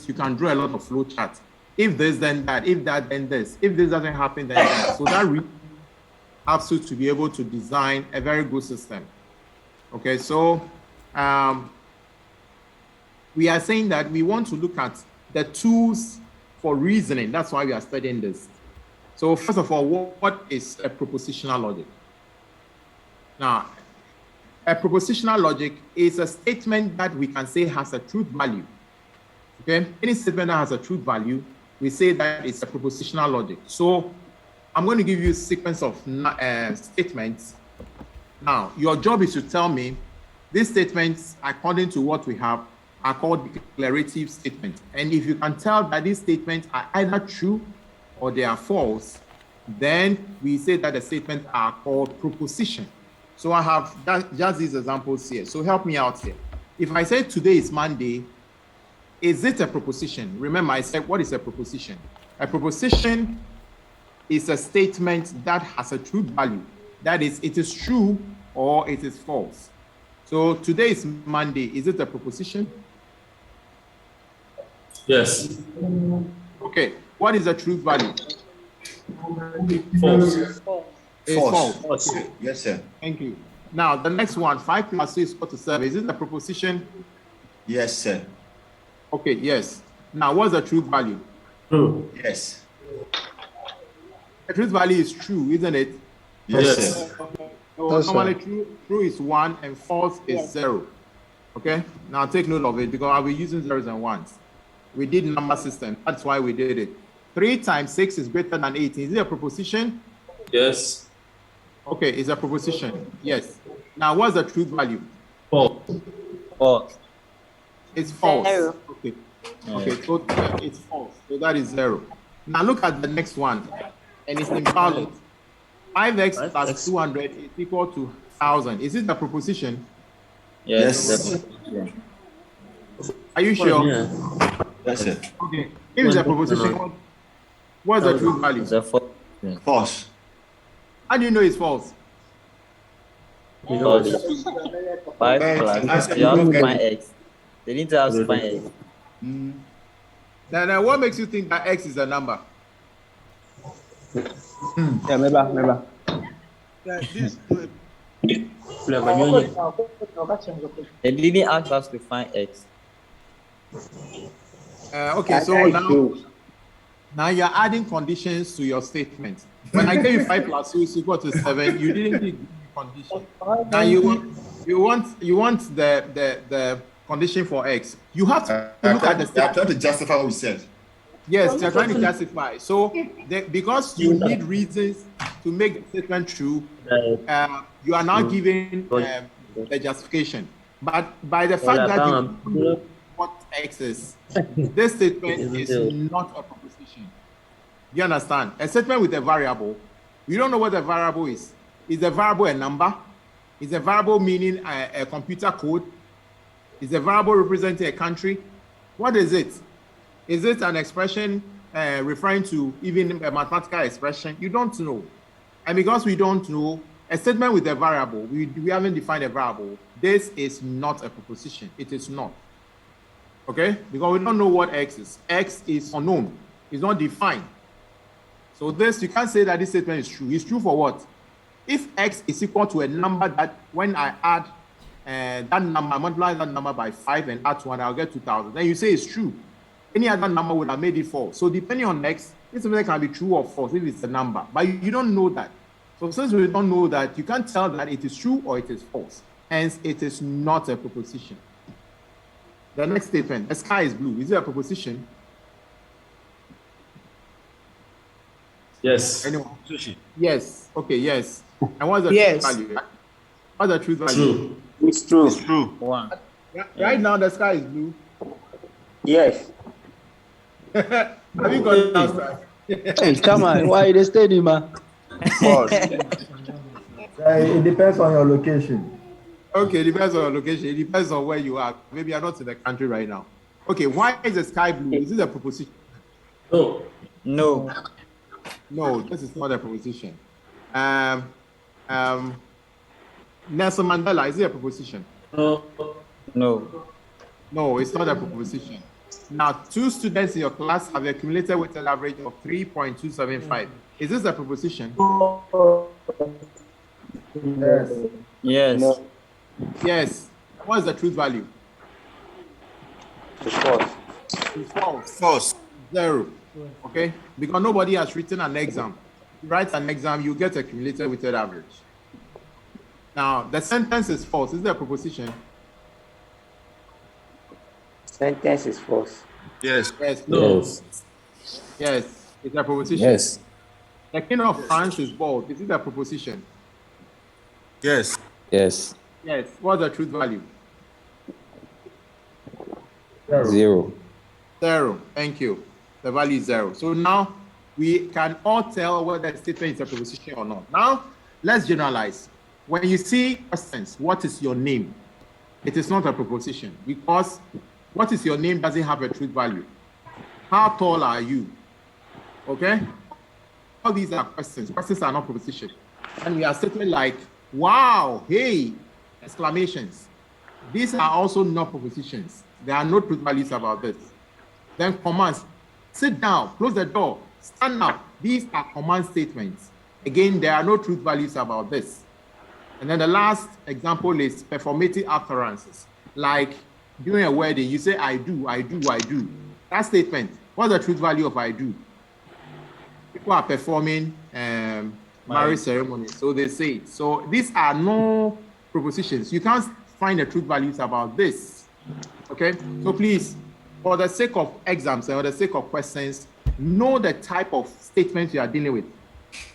this, you can draw a lot of flow charts. If this, then that. If that, then this. If this doesn't happen, then that. So that really helps you to be able to design a very good system. Okay, so we are saying that we want to look at the tools for reasoning. That's why we are studying this. So first of all, what is a propositional logic? Now, a propositional logic is a statement that we can say has a truth value. Okay, any statement that has a truth value, we say that it's a propositional logic. So I'm going to give you a sequence of statements. Now, your job is to tell me these statements, according to what we have, are called declarative statements. And if you can tell that these statements are either true or they are false, then we say that the statements are called proposition. So I have just these examples here. So help me out here. If I say today is Monday, is it a proposition? Remember, I said, what is a proposition? A proposition is a statement that has a truth value. That is, it is true or it is false. So today is Monday. Is it a proposition? Yes. Okay. What is the truth value? False. It's false. Okay. Yes, sir. Thank you. Now, the next one, 5 plus 2 is equal to 7. Is it a proposition? Yes, sir. Okay, yes. Now, what's the truth value? True. Yes. The truth value is true, isn't it? Yes, Yes. sir. So Yes, normally true is 1 and false is 0. Okay? Now take note of it because I'll be using zeros and ones. We did number system. That's why we did it. 3 times 6 is greater than 18. Is it a proposition? Yes. Okay, it's a proposition. Yes. Now what's the truth value? False. False. It's false. 0. Okay. Okay, so it's false. So that is 0. Now look at the next one. And it's invalid. 5x plus 200 is equal to 1,000. Is it a proposition? Yes. Yes. Are you sure? Yes, sir. Okay. If it's a proposition, what's the truth value? It's a false. False. How do you know it's false? Because 5 plus, you have to find x. They need to have to find x. Then what makes you think that x is a number? Yeah, remember. They didn't ask us to find x. Okay, so now you're adding conditions to your statement. When I gave you 5 plus 2 is equal to 7, you didn't give the condition. Now you want the condition for x. You have to look at the They are trying to justify what we said. Yes, they're trying to justify. So because you need reasons to make the statement true, you are now giving the justification. But by the fact that you know what x is, this statement is not a proposition. You understand? A statement with a variable, we don't know what the variable is. Is the variable a number? Is a variable meaning a computer code? Is a variable representing a country? What is it? Is it an expression referring to even a mathematical expression? You don't know. And because we don't know, a statement with a variable, we haven't defined a variable. This is not a proposition. It is not. Okay? Because we don't know what x is. X is unknown. It's not defined. So this, you can't say that this statement is true. It's true for what? If x is equal to a number that when I add that number, multiply that number by 5 and add 1, I'll get 2,000. Then you say it's true. Any other number would have made it false. So depending on x, this statement can be true or false if it's a number. But you don't know that. So since we don't know that, you can't tell that it is true or it is false. Hence, it is not a proposition. The next statement, the sky is blue. Is it a proposition? Yes. Anyone? Yes. Okay, yes. And what's the Yes. truth value? What's the truth value? True. It's true. It's true. 1. Right now, the sky is blue. Yes. Have you gone downstairs? Hey, come on. Why they steady, man? False. It depends on your location. Okay, it depends on your location. It depends on where you are. Maybe you're not in the country right now. Okay, why is the sky blue? Is this a proposition? No. No. No, this is not a proposition. Nelson Mandela, is it a proposition? No. No. No, it's not a proposition. Now, 2 students in your class have a cumulative weighted average of 3.275. Is this a proposition? Yes. Yes. No, Yes. What is the truth value? it's false. It's false. False. 0. Okay? Because nobody has written an exam. You write an exam, you get a cumulative weighted average. Now, the sentence is false. Is there a proposition? Sentence is false. Yes. Yes. No. Yes. Yes. It's a proposition. Yes. The king of France is bald. Is it a proposition? Yes. Yes. Yes. What's the truth value? 0. 0. Thank you. The value is 0. So now we can all tell whether the statement is a proposition or not. Now, let's generalize. When you see questions, what is your name? It is not a proposition because what is your name doesn't have a truth value. How tall are you? Okay? All these are questions. Questions are not proposition. And we are statement like, wow, hey, exclamations. These are also not propositions. There are no truth values about this. Then commands, sit down, close the door, stand up. These are command statements. Again, there are no truth values about this. And then the last example is performative utterances. Like during a wedding, you say, I do, I do, I do. That statement, what's the truth value of I do? People are performing marriage ceremony, so they say. So these are no propositions. You can't find the truth values about this. Okay? So please, for the sake of exams and for the sake of questions, know the type of statements you are dealing with.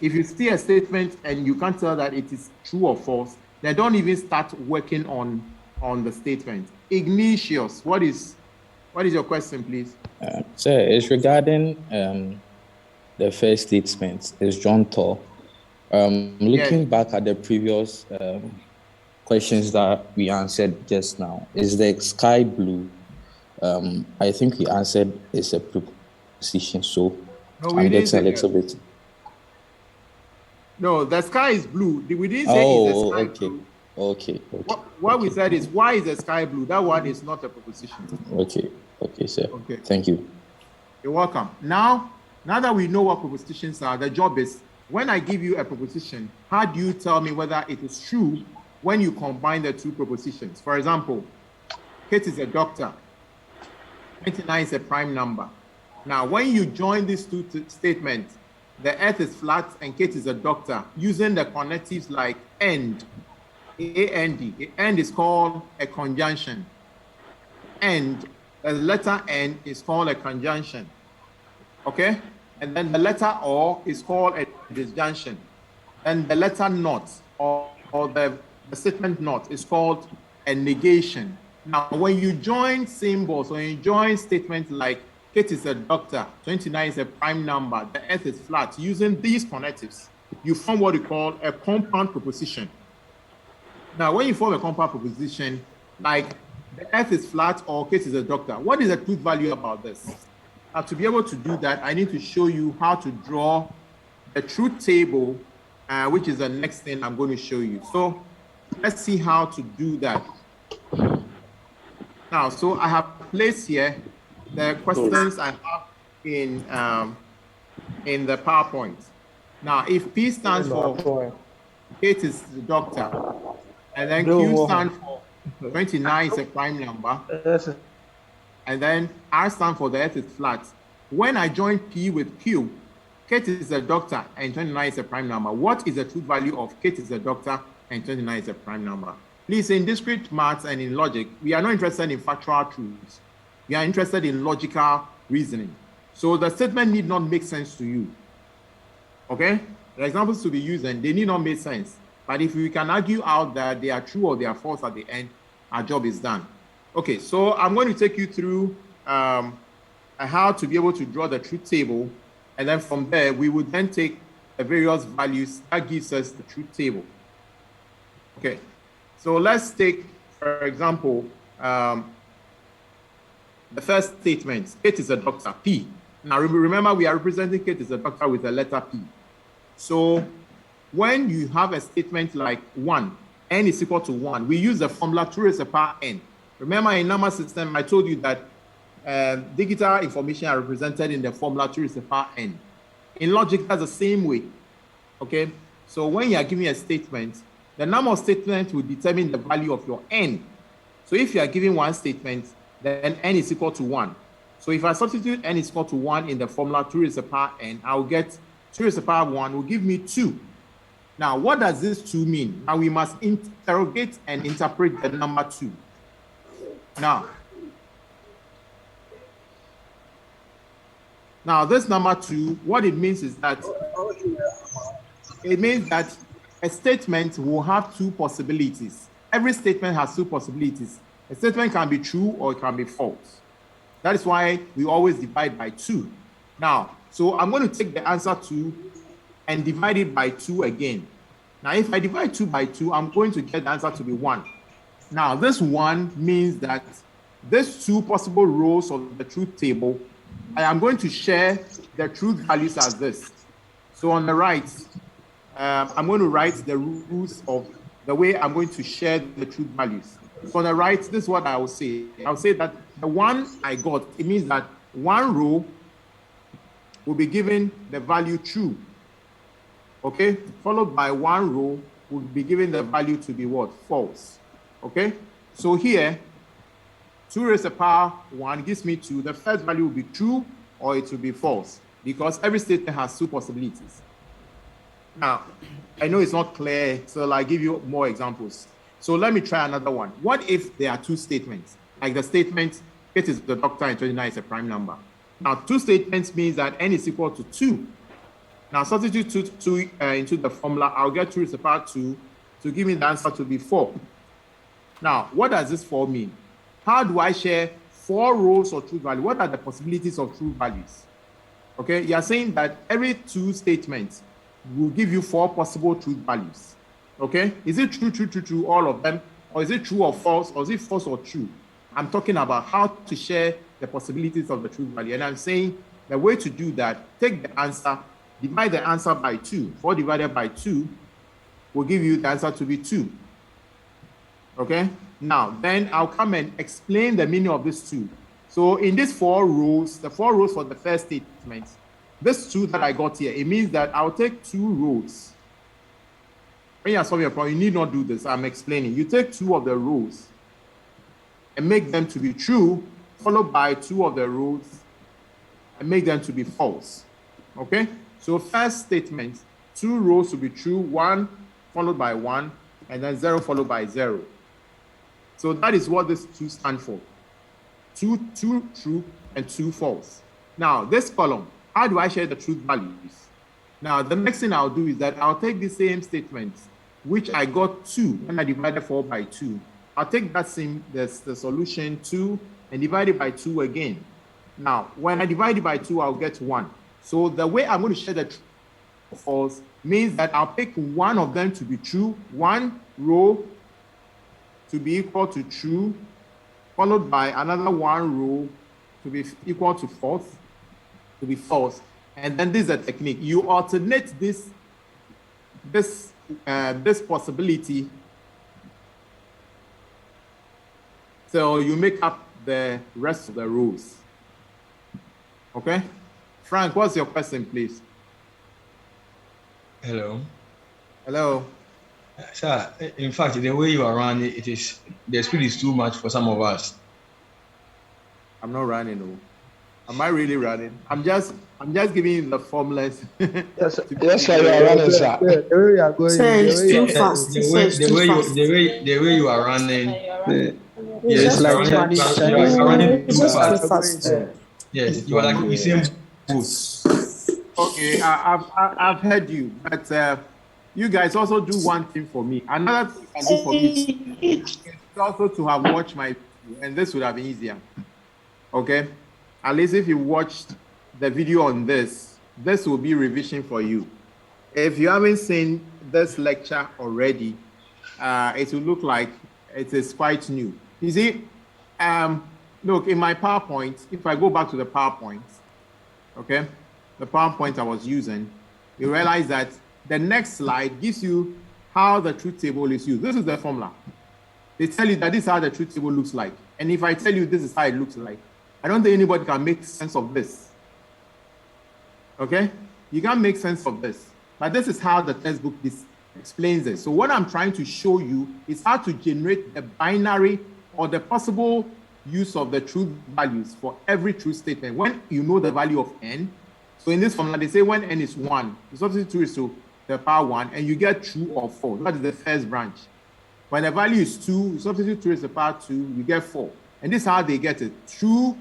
If you see a statement and you can't tell that it is true or false, then don't even start working on the statement. Ignatius, what is your question, please? Sir, it's regarding the first statement. It's John Tall. Looking back at the previous questions that we answered just now, is the sky blue? I think we answered it's a preposition, so No, I'm getting a little bit. No, the sky is blue. We didn't say it's the sky okay. blue. Okay. What we said is, why is the sky blue? That one is not a proposition. Okay, sir. Okay. Thank you. You're welcome. Now that we know what propositions are, the job is, when I give you a proposition, how do you tell me whether it is true when you combine the two propositions? For example, Kate is a doctor. 29 is a prime number. Now, when you join these two statements, the earth is flat and Kate is a doctor, using the connectives like and, A-N-D. The end is called a conjunction. And the letter N is called a conjunction. Okay? And then the letter O is called a disjunction. And the letter not, or the statement not, is called a negation. Now, when you join symbols, when you join statements like Kate is a doctor, 29 is a prime number, the earth is flat, using these connectives, you form what we call a compound proposition. Now, when you form a compound proposition, like the earth is flat or Kate is a doctor, what is the truth value about this? Now, to be able to do that, I need to show you how to draw a truth table, which is the next thing I'm going to show you. So let's see how to do that. Now, so I have placed here the questions I have in the PowerPoint. Now, if P stands for Kate is the doctor, and then Q stands for 29 is a prime number, and then R stands for the earth is flat. When I join P with Q, Kate is a doctor and 29 is a prime number. What is the truth value of Kate is a doctor and 29 is a prime number? Please, in discrete maths and in logic, we are not interested in factual truths. We are interested in logical reasoning. So the statement need not make sense to you. Okay? The examples to be used and they need not make sense. But if we can argue out that they are true or they are false at the end, our job is done. Okay, so I'm going to take you through how to be able to draw the truth table. And then from there, we would then take the various values that gives us the truth table. Okay, so let's take, for example, the first statement, Kate is a doctor, P. Now remember, we are representing Kate is a doctor with the letter P. So when you have a statement like 1, n is equal to 1, we use the formula 2 raised to the power n. Remember, in number system, I told you that digital information are represented in the formula 2 raised to the power n. In logic, that's the same way. Okay, so when you are giving a statement, the number of statements will determine the value of your n. So if you are giving one statement, then n is equal to 1. So if I substitute n is equal to 1 in the formula 2 raised to the power n, I'll get 2 raised to the power 1 will give me 2. Now, what does this 2 mean? Now, we must interrogate and interpret the number 2. Now, this number 2, what it means is that it means that a statement will have 2 possibilities. Every statement has 2 possibilities. A statement can be true or it can be false. That is why we always divide by 2. Now, so I'm going to take the answer 2 and divide it by 2 again. Now, if I divide 2 by 2, I'm going to get the answer to be 1. Now, this 1 means that these 2 possible rows of the truth table, I am going to share the truth values as this. So on the right, I'm going to write the rules of the way I'm going to share the truth values. So on the right, this is what I will say. I'll say that the 1 I got, it means that 1 row will be given the value true. Okay, followed by 1 row will be given the value to be what? False. Okay, so here, 2 raised to the power 1 gives me 2. The first value will be true or it will be false because every statement has 2 possibilities. Now, I know it's not clear, so I'll give you more examples. So let me try another one. What if there are 2 statements? Like the statement, it is the doctor and 29 is a prime number. Now, 2 statements means that n is equal to 2. Now, substitute 2 into the formula, I'll get 2 raised to the power 2 to give me the answer to be 4. Now, what does this 4 mean? How do I share 4 rows of truth value? What are the possibilities of truth values? Okay, you are saying that every 2 statements will give you 4 possible truth values. Okay, is it true, all of them? Or is it true or false? Or is it false or true? I'm talking about how to share the possibilities of the truth value. And I'm saying the way to do that, take the answer, divide the answer by 2. 4 divided by 2 will give you the answer to be 2. Okay? Now, then I'll come and explain the meaning of this 2. So in these 4 rows, the 4 rows for the first statement, this 2 that I got here, it means that I'll take 2 rows. When you're solving a problem, you need not do this. I'm explaining. You take 2 of the rows and make them to be true, followed by 2 of the rows and make them to be false. Okay? So first statement, 2 rows to be true, 1 followed by 1, and then 0 followed by 0. So that is what this 2 stands for. 2 true and 2 false. Now, this column, how do I share the truth values? Now, the next thing I'll do is that I'll take the same statement, which I got 2 when I divided 4 by 2. I'll take that same, the solution 2, and divide it by 2 again. Now, when I divide it by 2, I'll get 1. So the way I'm going to share the true or false means that I'll pick one of them to be true, 1 row to be equal to true, followed by another 1 row to be equal to false, and then this is a technique. You alternate this possibility, so you make up the rest of the rows. Okay, Frank, what's your question, please? Hello. Hello. Sir, in fact, the way you are running, the speed is too much for some of us. I'm not running. No. Am I really running? I'm just giving you the formulas. Yes, sir, you are running, sir. The way you are going, the way you are running. Yes, like you are running too fast. fast. Yes, you are like the same boat. Okay, I've heard you, but you guys also do one thing for me. Another thing you can do for me is also to have watched my video, and this would have been easier. Okay, at least if you watched the video on this will be revision for you. If you haven't seen this lecture already, it will look like it is quite new. You see, look, in my PowerPoint, if I go back to the PowerPoint, okay, the PowerPoint I was using, you realize that the next slide gives you how the truth table is used. This is the formula. They tell you that this is how the truth table looks like. And if I tell you this is how it looks like, I don't think anybody can make sense of this. Okay? You can't make sense of this. But this is how the textbook explains it. So what I'm trying to show you is how to generate a binary or the possible use of the truth values for every true statement when you know the value of n. So in this formula, they say when n is 1, you substitute 2 is to the power 1, and you get true or false. That is the first branch. When the value is 2, you substitute 2 is the power 2, you get 4. And this is how they get it. True,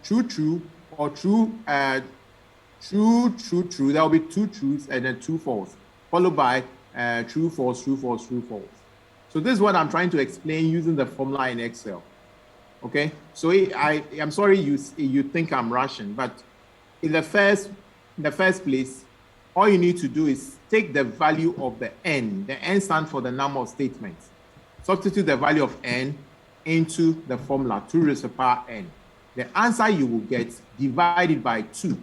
true, or true, true. There will be 2 truths and then 2 false, followed by true, false, true, false, true, false. So this is what I'm trying to explain using the formula in Excel. Okay, so I'm sorry you think I'm rushing, but in the first place, all you need to do is take the value of the n. The n stands for the number of statements. Substitute the value of n into the formula 2 raised to the power n. The answer you will get divided by 2.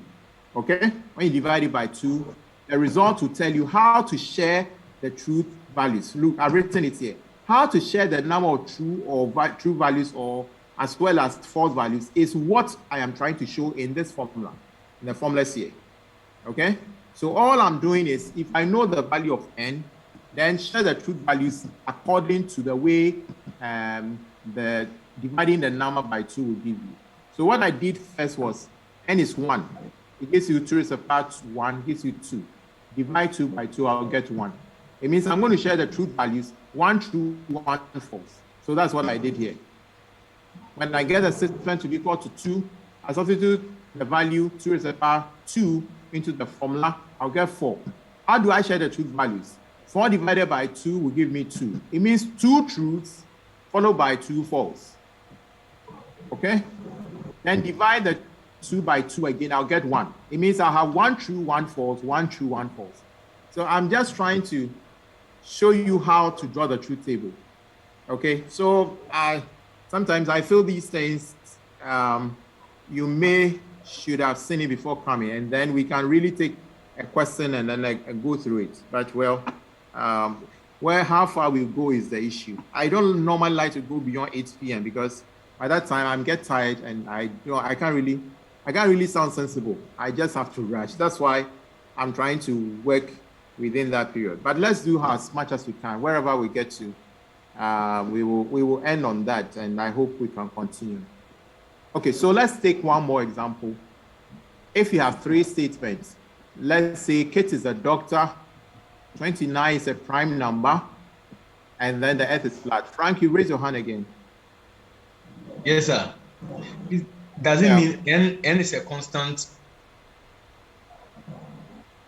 Okay, when you divide it by 2, the result will tell you how to share the truth values. Look, I've written it here. How to share the number of true values or as well as false values is what I am trying to show in this formula, in the formulas here. Okay, so all I'm doing is if I know the value of n, then share the truth values according to the way the dividing the number by 2 will give you. So what I did first was n is 1. It gives you 2 raised to the power 1, gives you 2. Divide 2 by 2, I'll get 1. It means I'm going to share the truth values, 1 true, 1 false. So that's what I did here. When I get a statement to be equal to 2, I substitute the value 2 raised to the power 2 into the formula, I'll get 4. How do I share the truth values? 4 divided by 2 will give me 2. It means 2 truths followed by 2 false. Okay? Then divide the 2 by 2 again, I'll get 1. It means I'll have 1 true, 1 false, 1 true, 1 false. So I'm just trying to show you how to draw the truth table. Okay, so sometimes I feel these things, you should have seen it before coming, and then we can really take a question and then go through it. But well, how far we'll go is the issue. I don't normally like to go beyond 8 p.m. because by that time I get tired and I can't really sound sensible. I just have to rush. That's why I'm trying to work within that period. But let's do as much as we can. Wherever we get to, we will end on that, and I hope we can continue. Okay, so let's take one more example. If you have 3 statements, let's say Kate is a doctor, 29 is a prime number, and then the earth is flat. Frank, you raise your hand again. Yes, sir. Does it mean n is a constant?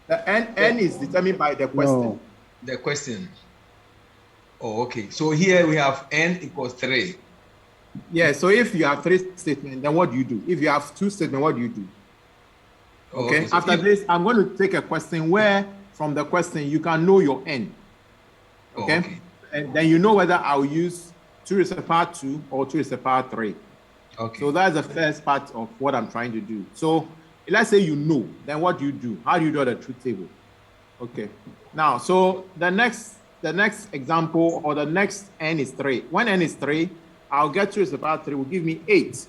The n is determined by the question. No. The question. Oh, okay. So here we have n equals 3. Yeah, so if you have 3 statements, then what do you do? If you have 2 statements, what do you do? Okay, so after this, I'm going to take a question where from the question you can know your n. Okay? And then you know whether I'll use 2 raised to the power 2 or 2 raised to the power 3. Okay. So that's the first part of what I'm trying to do. So let's say you know, then what do? How do you draw the truth table? Okay. Now, so the next example or the next n is 3. When n is 3, I'll get 2 raised to the power 3 will give me 8.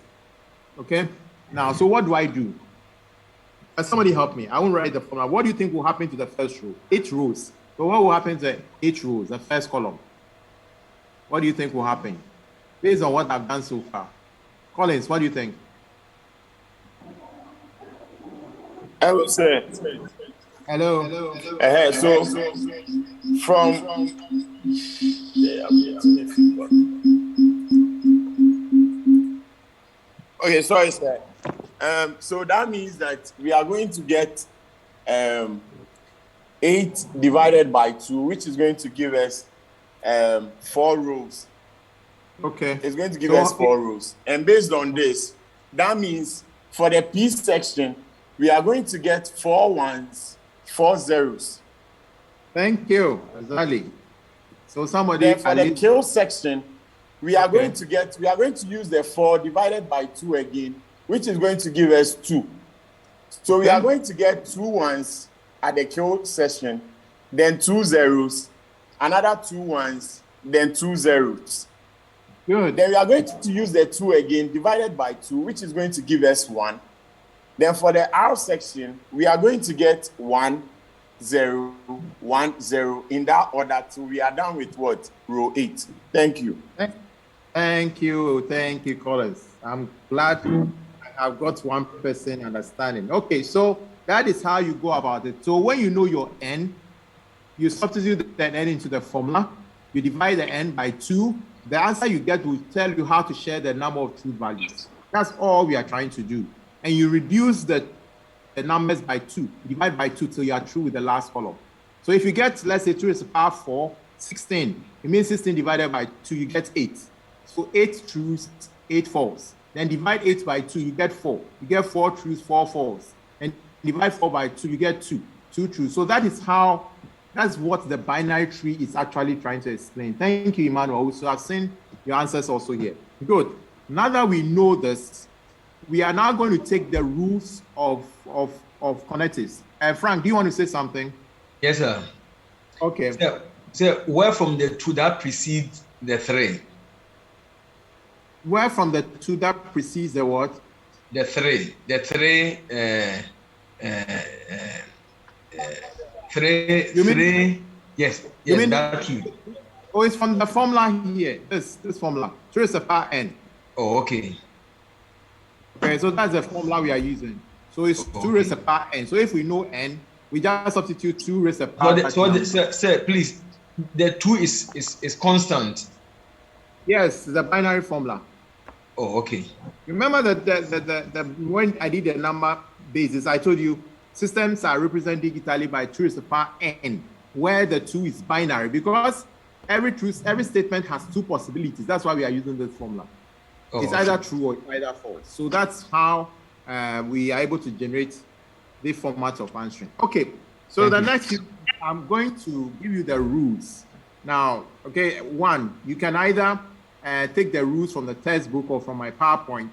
Okay. Now, so what do I do? Somebody help me. I won't write the formula. What do you think will happen to the first row? 8 rows. So what will happen to 8 rows, the first column? What do you think will happen? Based on what I've done so far. Collins, what do you think? I would say. Hello. So from okay, sorry, sir. So that means that we are going to get 8 divided by 2, which is going to give us 4 rows. Okay. It's going to give us 4 rows. And based on this, that means for the P section, we are going to get 4 ones, 4 zeros. Thank you. Exactly. So somebody then for the Q section, we are going to use the 4 divided by 2 again, which is going to give us 2. So we are going to get 2 ones at the Q section, then 2 zeros, another 2 ones, then 2 zeros. Good. Then we are going to use the 2 again, divided by 2, which is going to give us 1. Then for the R section, we are going to get 1, 0, 1, 0 in that order till we are done with what? Row 8. Thank you. Thank you, Collins. I'm glad I have got one person understanding. Okay, so that is how you go about it. So when you know your n, you substitute the n into the formula, you divide the n by 2. The answer you get will tell you how to share the number of truth values. That's all we are trying to do. And you reduce the numbers by 2, you divide by 2 till you are through with the last column. So if you get, let's say, 2 raised to the power 4, 16, it means 16 divided by 2, you get 8. So 8 truths, 8 false. Then divide 8 by 2, you get 4. You get 4 truths, 4 false. And divide 4 by 2, you get 2 truths. So that's what the binary tree is actually trying to explain. Thank you, Emmanuel. So I've seen your answers also here. Good. Now that we know this, we are now going to take the rules of connectives. Frank, do you want to say something? Yes, sir. Okay. So where from the 2 that precedes the 3? Where from the 2 that precedes the what? The 3. The 3. 3. Yes. You mean that 2. Oh, it's from the formula here. This formula. 3 raised to the power n. Oh, okay. Okay, so that's the formula we are using. So it's 2 raised to the power n. So if we know n, we just substitute 2 raised to the power. Sir, please, the 2 is constant. Yes, the binary formula. Oh, okay. Remember that when I did the number basis, I told you systems are represented digitally by 2 raised to the power n, where the 2 is binary, because every statement has 2 possibilities. That's why we are using this formula. Oh, it's either true or either false. So that's how we are able to generate the format of answering. Okay, so next, I'm going to give you the rules. Now, okay, 1, you can either take the rules from the textbook or from my PowerPoint,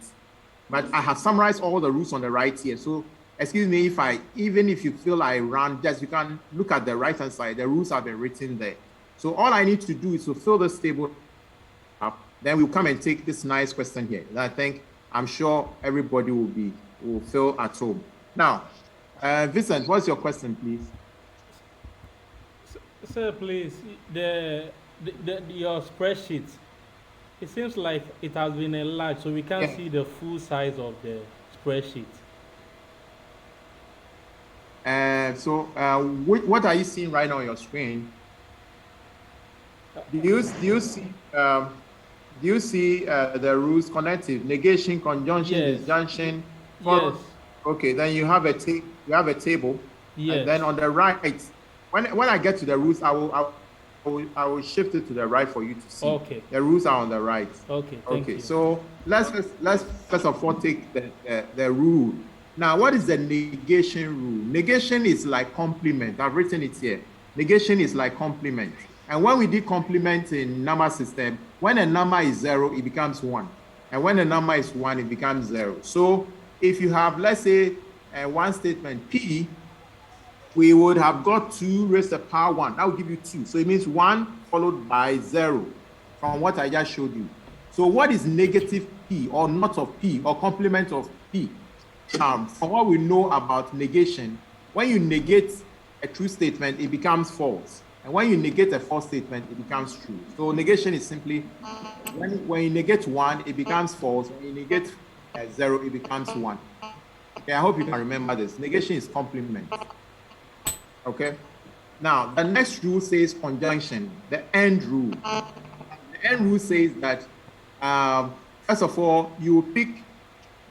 but I have summarized all the rules on the right here. So excuse me even if you feel I ran, just you can look at the right hand side, the rules have been written there. So all I need to do is to fill this table up, then we'll come and take this nice question here that I'm sure everybody will fill at home. Now, Vincent, what's your question, please? Sir, please, your spreadsheet, it seems like it has been enlarged, so we can't see the full size of the spreadsheet. What are you seeing right now on your screen? Do you see the rules connective, negation, conjunction, disjunction? Yes. Okay, then you have a table. Yes. And then on the right, when I get to the rules, I will shift it to the right for you to see. Okay. The rules are on the right. Okay. Thank you. So let's first of all take the rule. Now, what is the negation rule? Negation is like complement. I've written it here. Negation is like complement. And when we did complement in number system, when a number is 0, it becomes 1. And when a number is 1, it becomes 0. So if you have, let's say, one statement P, we would have got 2 raised to the power 1. That will give you 2. So it means 1 followed by 0 from what I just showed you. So what is negative P or not of P or complement of P? From what we know about negation, when you negate a true statement, it becomes false. And when you negate a false statement, it becomes true. So negation is simply, when you negate 1, it becomes false. When you negate 0, it becomes 1. Okay, I hope you can remember this. Negation is complement. Okay? Now, the next rule says conjunction, the end rule. The end rule says that, first of all, you pick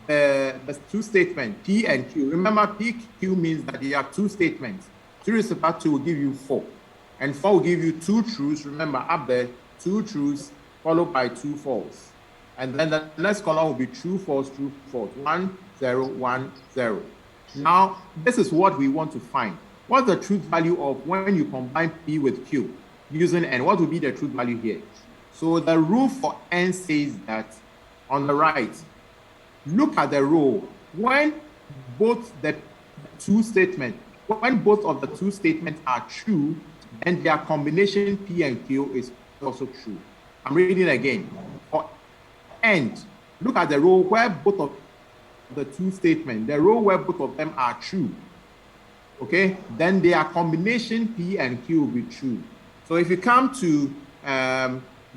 the 2 statements, P and Q. Remember, P, Q means that you have 2 statements. 3 raised to the power 2 will give you 4. And 4 will give you 2 truths. Remember, up there, 2 truths followed by 2 false. And then the next column will be true, false, 1, 0, 1, 0. Now, this is what we want to find. What's the truth value of when you combine P with Q using N? What will be the truth value here? So the rule for N says that on the right, look at the row. When both the 2 statements, when both of the 2 statements are true, and their combination P and Q is also true. I'm reading again. For and look at the row where both of the two statements, the row where both of them are true, okay, then their combination P and Q will be true. So if you come to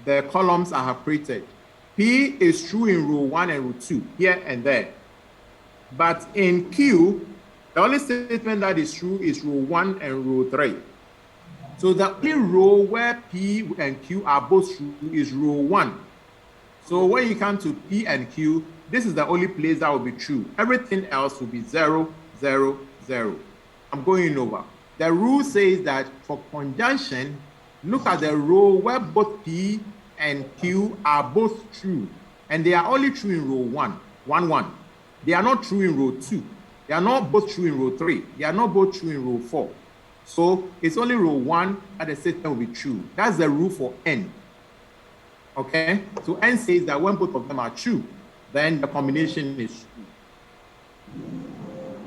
the columns I have created, P is true in row 1 and row 2, here and there. But in Q, the only statement that is true is row 1 and row 3. So the only row where P and Q are both true is row 1. So when you come to P and Q, this is the only place that will be true. Everything else will be 0, 0, 0. I'm going over. The rule says that for conjunction, look at the row where both P and Q are both true. And they are only true in row 1, 1, 1. They are not true in row 2. They are not both true in row 3. They are not both true in row 4. So it's only row 1 that the statement will be true. That's the rule for N. Okay? So N says that when both of them are true, then the combination is true.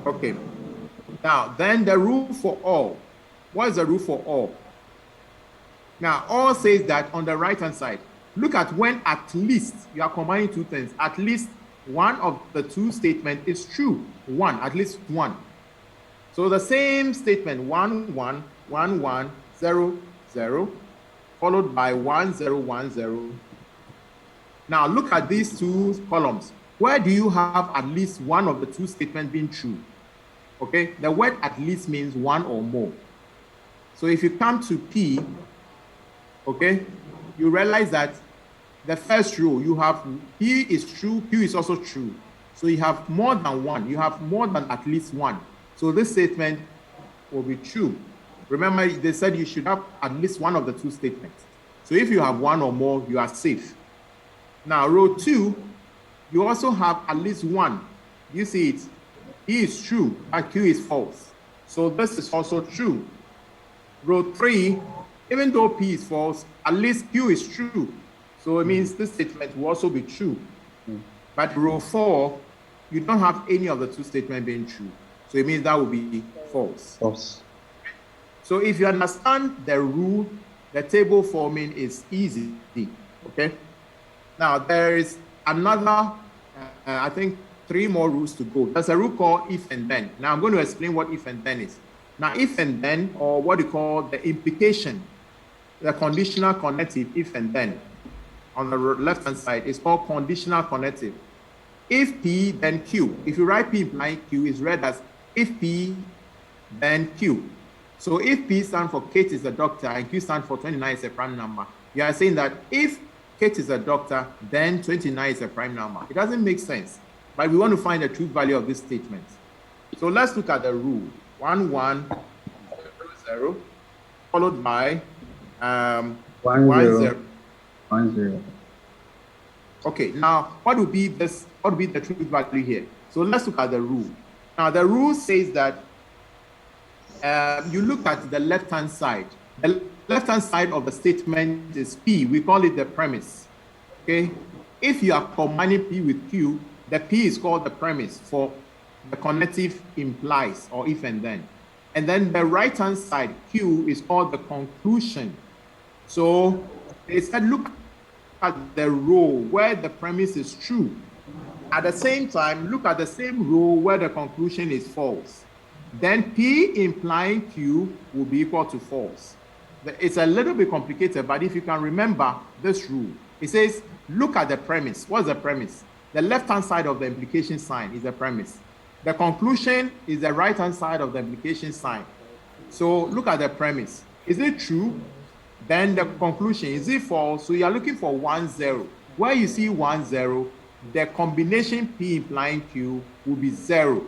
Okay. Now, then the rule for all. What is the rule for all? Now, all says that on the right-hand side, look at when at least you are combining two things. At least one of the two statements is true. One, at least one. So the same statement, 1, 1, 1, 1, 0, 0, followed by 1, 0, 1, 0. Now look at these two columns. Where do you have at least one of the two statements being true? Okay, the word at least means one or more. So if you come to P, okay, you realize that the first row, you have P is true, Q is also true. So you have more than one, you have more than at least one. So this statement will be true. Remember, they said you should have at least one of the two statements. So if you have one or more, you are safe. Now, row 2, you also have at least one. You see it, P is true and Q is false. So this is also true. Row 3, even though P is false, at least Q is true. So it means this statement will also be true. But row 4, you don't have any of the two statements being true. So it means that will be false. False. So if you understand the rule, the table forming is easy. Okay. Now there is another, I think 3 more rules to go. There's a rule called if and then. Now I'm going to explain what if and then is. Now if and then, or what you call the implication, the conditional connective if and then, on the left hand side is called conditional connective. If P, then Q. If you write P implying Q, is read as if P, then Q. So if P stands for Kate is a doctor and Q stands for 29 is a prime number, you are saying that if Kate is a doctor, then 29 is a prime number. It doesn't make sense, but we want to find the truth value of this statement. So let's look at the rule. 1, 1, 0, 0, followed by 1, 0. 1, 0. Okay, now what would be this? What would be the truth value here? So let's look at the rule. Now the rule says that you look at the left-hand side. The left-hand side of the statement is P. We call it the premise. Okay, if you are combining P with Q, the P is called the premise for the connective implies or if and then. And then the right-hand side, Q, is called the conclusion. So they said, look at the row where the premise is true. At the same time, look at the same row where the conclusion is false. Then P implying Q will be equal to false. It's a little bit complicated, but if you can remember this rule, it says, look at the premise. What's the premise? The left-hand side of the implication sign is the premise. The conclusion is the right-hand side of the implication sign. So look at the premise. Is it true? Then the conclusion, is it false? So you are looking for 1, 0. Where you see 1, 0, the combination P implying Q will be 0.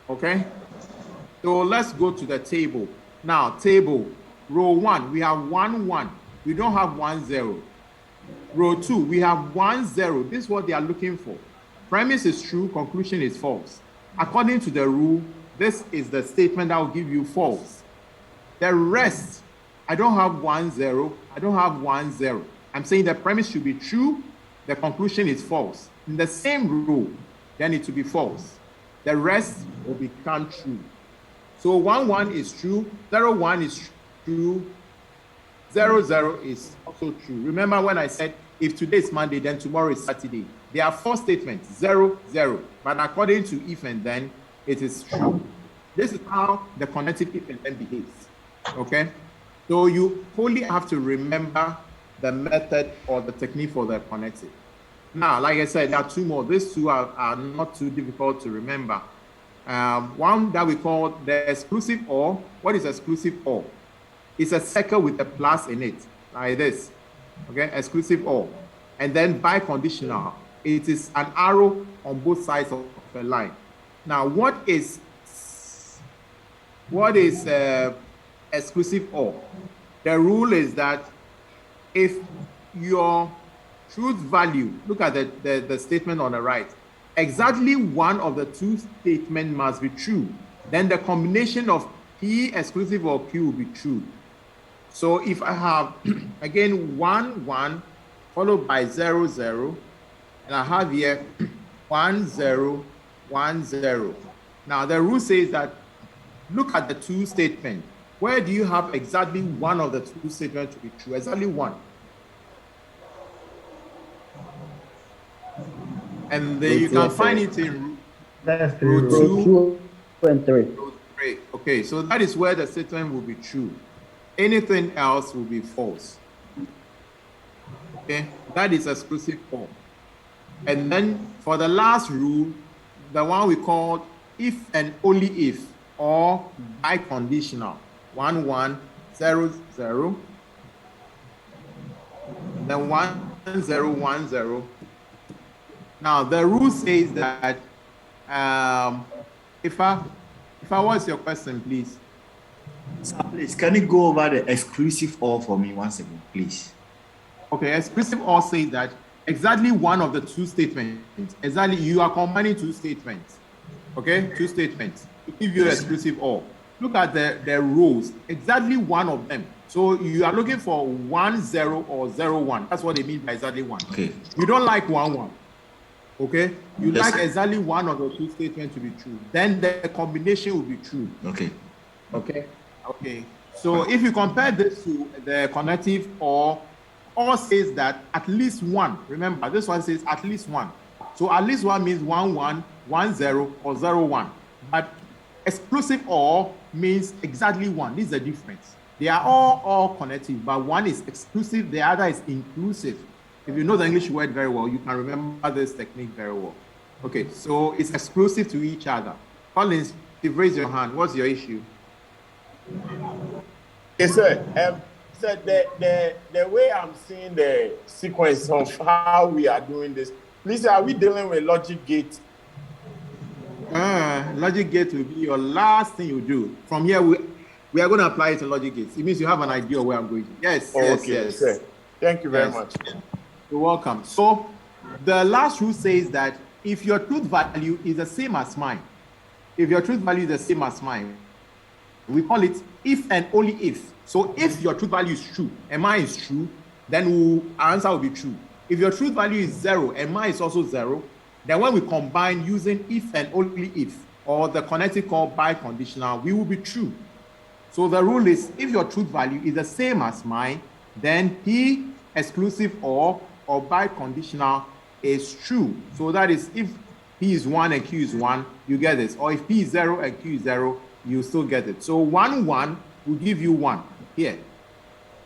Okay? So let's go to the table. Now, table, row 1, we have 1, 1. We don't have 1, 0. Row 2, we have 1, 0. This is what they are looking for. Premise is true, conclusion is false. According to the rule, this is the statement that will give you false. The rest, I don't have 1, 0. I don't have 1, 0. I'm saying the premise should be true, the conclusion is false. In the same rule, then it will be false. The rest will become true. So 1, 1 is true, 0, 1 is true, 0, 0 is also true. Remember when I said if today is Monday, then tomorrow is Saturday. There are 4 statements, 0, 0. But according to if and then, it is true. This is how the connective if and then behaves. Okay? So you only have to remember the method or the technique for the connective. Now, like I said, there are 2 more. These 2 are not too difficult to remember. One that we call the exclusive OR. What is exclusive OR? It's a circle with a plus in it, like this. Okay, exclusive OR. And then biconditional. It is an arrow on both sides of a line. Now, what is exclusive OR? The rule is that if your truth value, look at the statement on the right, exactly one of the 2 statements must be true, then the combination of P exclusive or Q will be true. So if I have, again, 1, 1, followed by 0, 0, and I have here 1, 0, 1, 0. Now, the rule says that, look at the 2 statements. Where do you have exactly one of the 2 statements to be true? Exactly one. And then you can find it in row 2 and 3. row 3. Okay, so that is where the statement will be true. Anything else will be false. Okay, that is exclusive OR. And then for the last rule, the one we call if and only if, or biconditional. 1, 1, 0, 0. Then 1, 0, 1, 0. Now the rule says that if I what's your question, please? Sir, please, can you go over the exclusive OR for me once again, please? Okay, exclusive OR says that exactly one of the 2 statements, exactly you are combining 2 statements. Okay, 2 statements to give you exclusive OR. Look at the rows, exactly one of them. So you are looking for 1, 0 or 0, 1. That's what they mean by exactly one. Okay. You don't like 1, 1. Okay, you Yes, like sir. exactly one of the 2 statements to be true. Then the combination will be true. Okay. Okay. Okay. So if you compare this to the connective OR says that at least one. Remember, this one says at least one. So at least one means 1, 1, 1, 0, or 0, 1. But exclusive OR means exactly one. This is the difference. They are all connective, but one is exclusive, the other is inclusive. If you know the English word very well, you can remember this technique very well. Okay, so it's exclusive to each other. Collins, you've raised your hand. What's your issue? Yes, sir. So the way I'm seeing the sequence of how we are doing this, please, are we dealing with logic gate? Logic gate will be your last thing you do. From here, we are going to apply it to logic gates. It means you have an idea of where I'm going. Yes, Okay, sir. Thank you very much. You're welcome. So the last rule says that if your truth value is the same as mine, we call it if and only if. So if your truth value is true and mine is true, then our answer will be true. If your truth value is 0 and mine is also 0, then when we combine using if and only if, or the connective called biconditional, we will be true. So the rule is if your truth value is the same as mine, then P exclusive or biconditional is true. So that is if P is 1 and Q is 1, you get this. Or if P is 0 and Q is 0, you still get it. So 1, 1 will give you 1 here.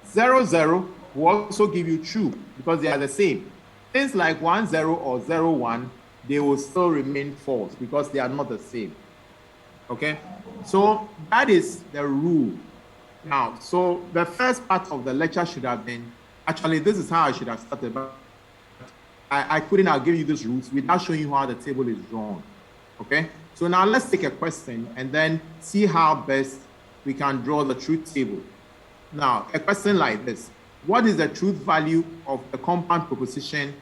0, 0 will also give you true because they are the same. Things like 1, 0 or 0, 1, they will still remain false because they are not the same. Okay? So that is the rule. Now, so the first part of the lecture should have been, actually, this is how I should have started, but I couldn't have given you these rules without showing you how the table is drawn. Okay? So now let's take a question and then see how best we can draw the truth table. Now, a question like this. What is the truth value of the compound proposition?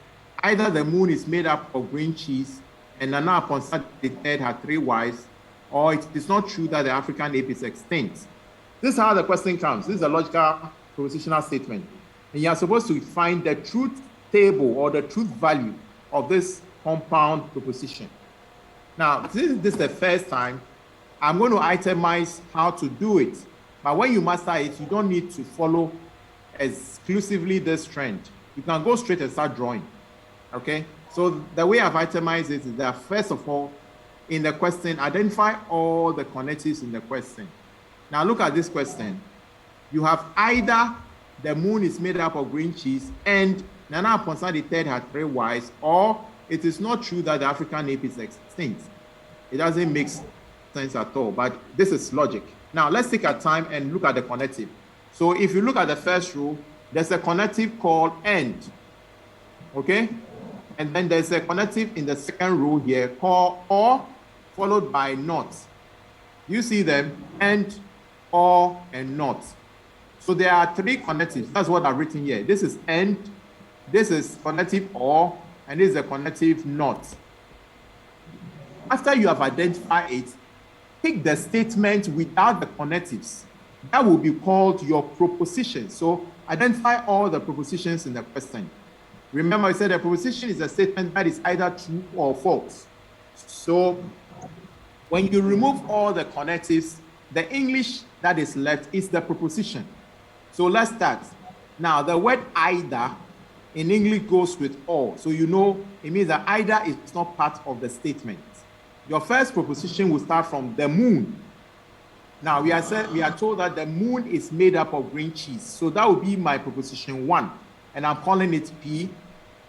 Either the moon is made up of green cheese and Nana upon Sunday declared had 3 wives, or it is not true that the African ape is extinct. This is how the question comes. This is a logical propositional statement. And you are supposed to find the truth table or the truth value of this compound proposition. Now, since this is the first time, I'm going to itemize how to do it. But when you master it, you don't need to follow exclusively this trend. you can go straight and start drawing. Okay? So the way I've itemized it is that first of all, in the question, identify all the connectives in the question. Now look at this question. You have either the moon is made up of green cheese and Nana Aponsa III had 3 wives, or it is not true that the African ape is extinct. It doesn't make sense at all, but this is logic. Now let's take our time and look at the connective. So if you look at the first row, there's a connective called and, okay? And then there's a connective in the second row here called or, followed by not. You see them, and, or, and not. So there are 3 connectives. That's what I've written here. This is and, this is connective or, and this is a connective not. After you have identified it, pick the statement without the connectives. That will be called your proposition. So identify all the propositions in the question. Remember, I said a proposition is a statement that is either true or false. So when you remove all the connectives, the English that is left is the proposition. So let's start. Now, the word either in English goes with or. So you know it means that either is not part of the statement. Your first proposition will start from the moon. Now, we are told that the moon is made up of green cheese. So that would be my proposition 1. And I'm calling it P.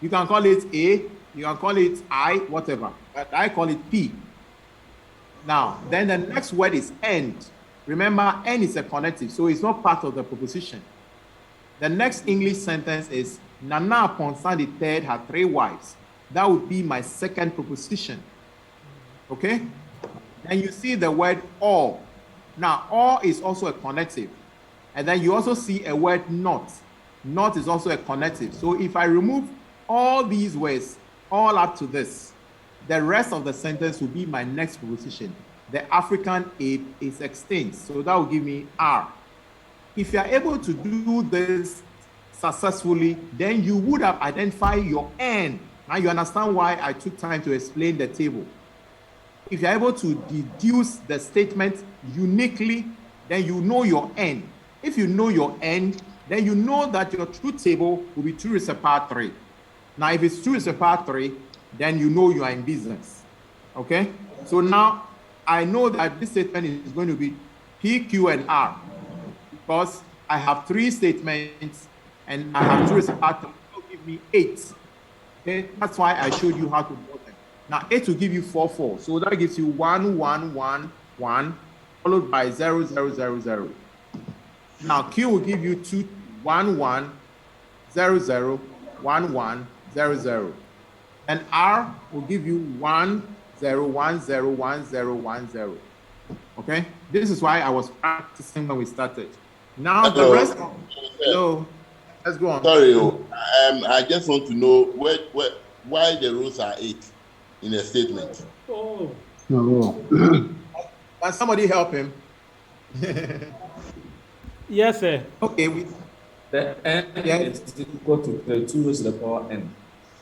You can call it A, you can call it I, whatever. But I call it P. Now, then the next word is and. Remember, and is a connective, so it's not part of the proposition. The next English sentence is Nana Aponsa III had 3 wives. That would be my second proposition. Okay? And you see the word or. Now, or is also a connective. And then you also see a word not. Not is also a connective. So if I remove all these words, all up to this, the rest of the sentence will be my next proposition. The African ape is extinct. So that will give me R. If you are able to do this successfully, then you would have identified your N. Now you understand why I took time to explain the table. If you're able to deduce the statement uniquely, then you know your N. If you know your N, then you know that your truth table will be 2 raised to the power 3. Now, if it's 2 raised to the power 3, then you know you are in business. Okay? So now, I know that this statement is going to be P, Q, and R, because I have 3 statements, and I have 2 raised to the power 3. That will give me 8. Okay? That's why I showed you how to do them. Now, 8 will give you 4, 4. So that gives you 1, 1, 1, 1, followed by 0, 0, 0, 0. Now, Q will give you 2, 1, 1, 0, 0, 1, 1, 0, 0. And R will give you 1, 0, 1, 0, 1, 0, 1, 0. Okay? This is why I was practicing when we started. Now, the rest of... Hello. Let's go on. Sorry, I just want to know why the rules are 8 in a statement. Oh. Can somebody help him? Yes, sir. Okay. The n is equal to the 2 raised to the power n.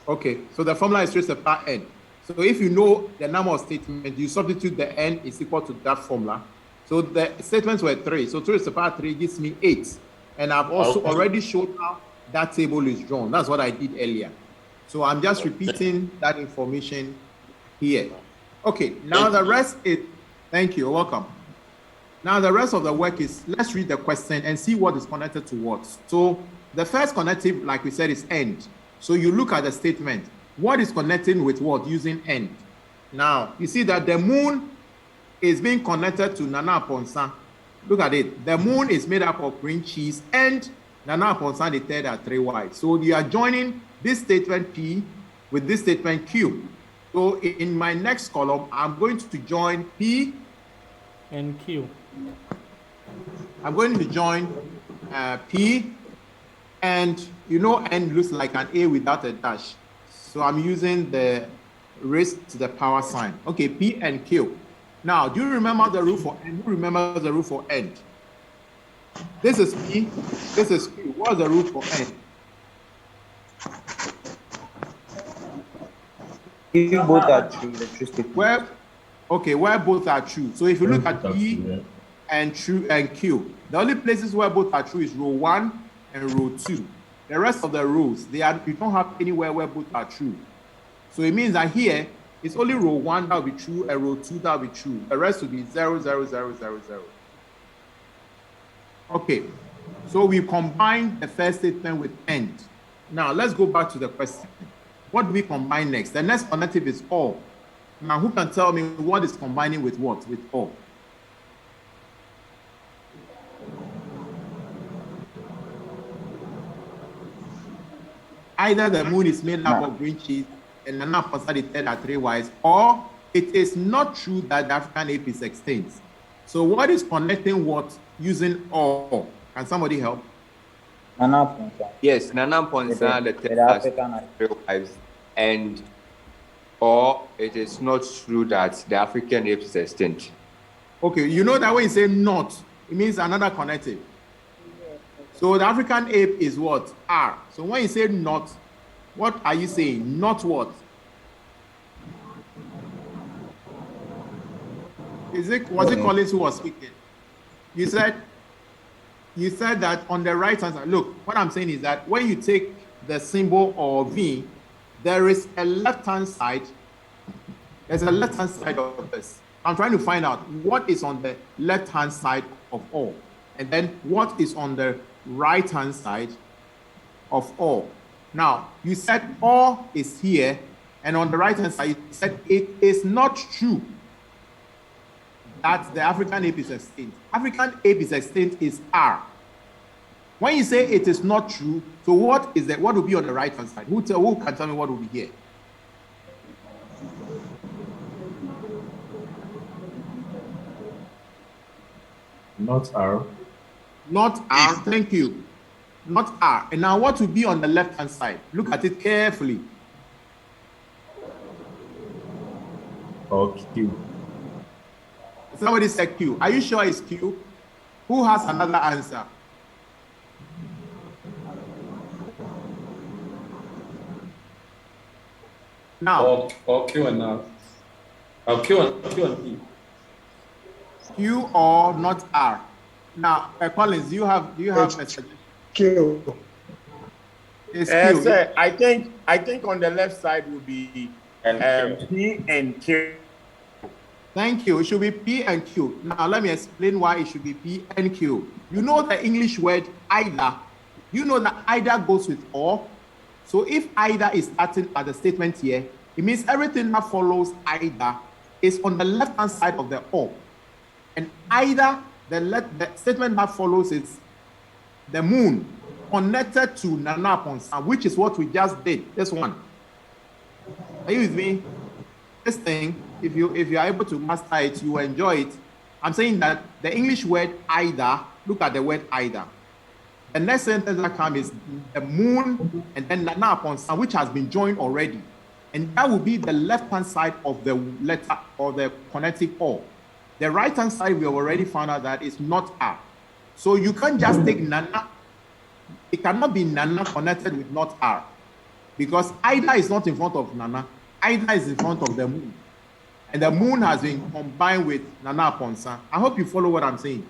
Okay, so the formula is raised to the power n. So if you know the number of statements, you substitute the n is equal to that formula. So the statements were 3. So 2 raised to the power 3 gives me 8. And I've also already showed how that table is drawn. That's what I did earlier. So I'm just repeating that information here. Okay, now the rest is, thank you, you're welcome. Now the rest of the work is, let's read the question and see what is connected to what. So the first connective, like we said, is end. So you look at the statement. What is connecting with what using end? Now, you see that the moon is being connected to Nana Aponsa. Look at it. The moon is made up of green cheese and Nana Aponsa III had 3 wives. So you are joining this statement P with this statement Q. So in my next column, I'm going to join P and Q. I'm going to join P, and you know N looks like an A without a dash. So I'm using the raised to the power sign. Okay, P and Q. Now, do you remember the rule for N? Who remembers the rule for N? This is P, this is Q. What's the rule for N? If both are true, electricity. Where both are true. So if you look at P and true and Q, the only places where both are true is row 1 and row 2. the rest of the rows, you don't have anywhere where both are true. So it means that here, it's only row 1 that will be true, and row 2 that will be true. The rest will be 0, 0, 0, 0, 0. Okay, so we combine the first statement with and. Now, let's go back to the question. What do we combine next? The next connective is or. Now, who can tell me what is combining with what? With or. Either the moon is made up of green cheese and Nana Posadited are 3 Ys, or it is not true that the African ape is extinct. So what is connecting what using or? Can somebody help? Nana Ponsa. Yes, Nana Ponsa, the third has 3 wives, and or it is not true that the African ape is extinct. Okay, you know that when you say not, it means another connective. So the African ape is what? R. So when you say not, what are you saying? Not what? Was it Collins who was speaking? You said that on the right hand side. Look, what I'm saying is that when you take the symbol or V, there is a left hand side. There's a left hand side of this. I'm trying to find out what is on the left hand side of all, and then what is on the right hand side of all. Now, you said all is here, and on the right hand side, you said it is not true that the African ape is extinct. African ape is extinct is R. When you say it is not true, so what will be on the right hand side? Who can tell me what will be here? Not R. Not R, thank you. Not R. And now what will be on the left hand side? Look at it carefully. Or Q. Somebody said Q. Are you sure it's Q? Who has another answer? Now. Or Q and R. Q and P. Q or not R. Now, Collins, do you have a suggestion? Q. It's Q. Sir, I think on the left side will be P and Q. Thank you. It should be P and Q. Now, let me explain why it should be P and Q. You know the English word either. You know that either goes with or. So if either is starting at the statement here, it means everything that follows either is on the left-hand side of the or. And either the statement that follows is the moon connected to Nana Ponsa, which is what we just did. This one. Are you with me? This thing, if you are able to master it, you will enjoy it. I'm saying that the English word either, look at the word either. The next sentence that comes is the moon and then Nana Ponsa, which has been joined already. And that will be the left-hand side of the letter or the connective or. The right-hand side, we have already found out that it's not R. So you can't just take Nana. It cannot be Nana connected with not R. Because either is not in front of Nana, either is in front of the moon. And the moon has been combined with Nana Ponsa. I hope you follow what I'm saying.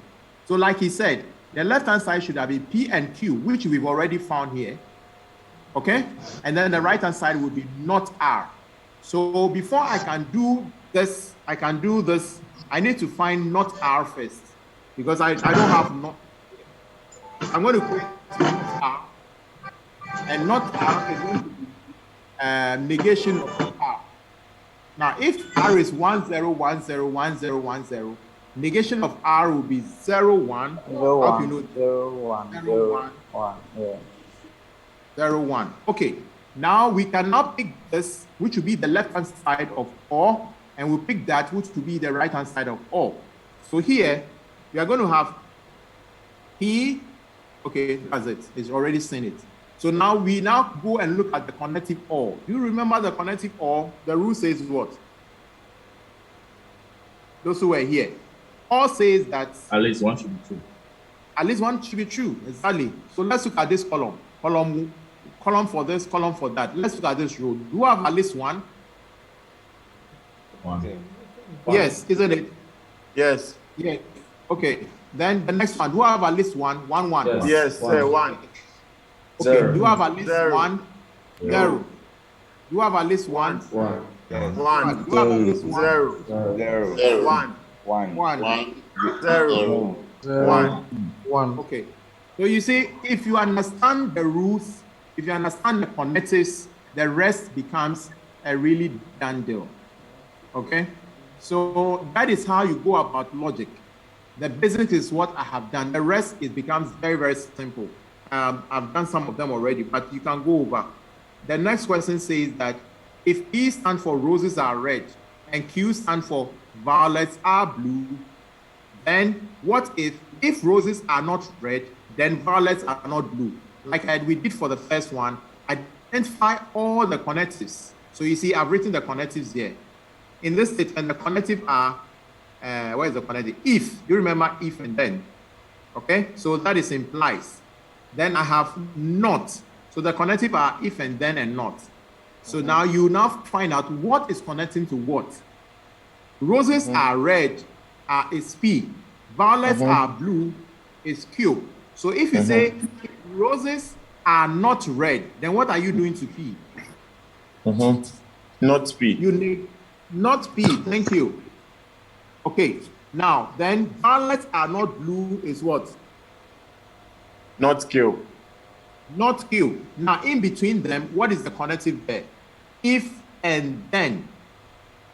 So like he said, the left-hand side should have been P and Q, which we've already found here. Okay? And then the right-hand side would be not R. So before I can do this, I need to find not R first. Because I don't have not. I'm going to create not R. And not R is going to be negation of R. Now, if R is 1, 0, 1, 0, 1, 0, 1, 0, negation of R will be 0, 1. 0, 1, you know? 0, 1, 0, 1, 1, yeah. 0, 1. Okay, now we can now pick this, which will be the left-hand side of or, and we'll pick that, which will be the right-hand side of or. So here, we are going to have P, okay, that's it. It's already seen it. So now we go and look at the connective or. Do you remember the connective or? The rule says what? Those who were here. Or says that at least one should be true. At least one should be true, exactly. So let's look at this column. Column for this, column for that. Let's look at this row. Do you have at least one? One. Yes, isn't it? Yes. Yeah. Okay. Then the next one. Do you have at least one? One. Yes, sir, one. Okay, Zero. do you have at least Zero. one? Zero. Do you have at least one? One. One. Do you have at least one? Zero. Zero. Zero. One. One. One. Zero. One. Okay. So you see, if you understand the rules, if you understand the phonetics, the rest becomes a really done deal. Okay? So that is how you go about logic. The basic is what I have done. The rest, it becomes very, very simple. I've done some of them already, but you can go over. The next question says that if P stands for roses are red and Q stands for violets are blue, then what if roses are not red, then violets are not blue? Like we did for the first one, identify all the connectives. So you see, I've written the connectives here. In this statement, the connective are, where is the connective? If, you remember if and then, okay? So that is implies. Then I have not. So the connective are if and then and not. So now you now find out what is connecting to what. Roses are red, is P. Violets are blue, is Q. So if you say roses are not red, then what are you doing to P? Not P. You need not P. Thank you. Okay. Now, then violets are not blue is what? Not Q. Not Q. Now, in between them, what is the connective there? If and then.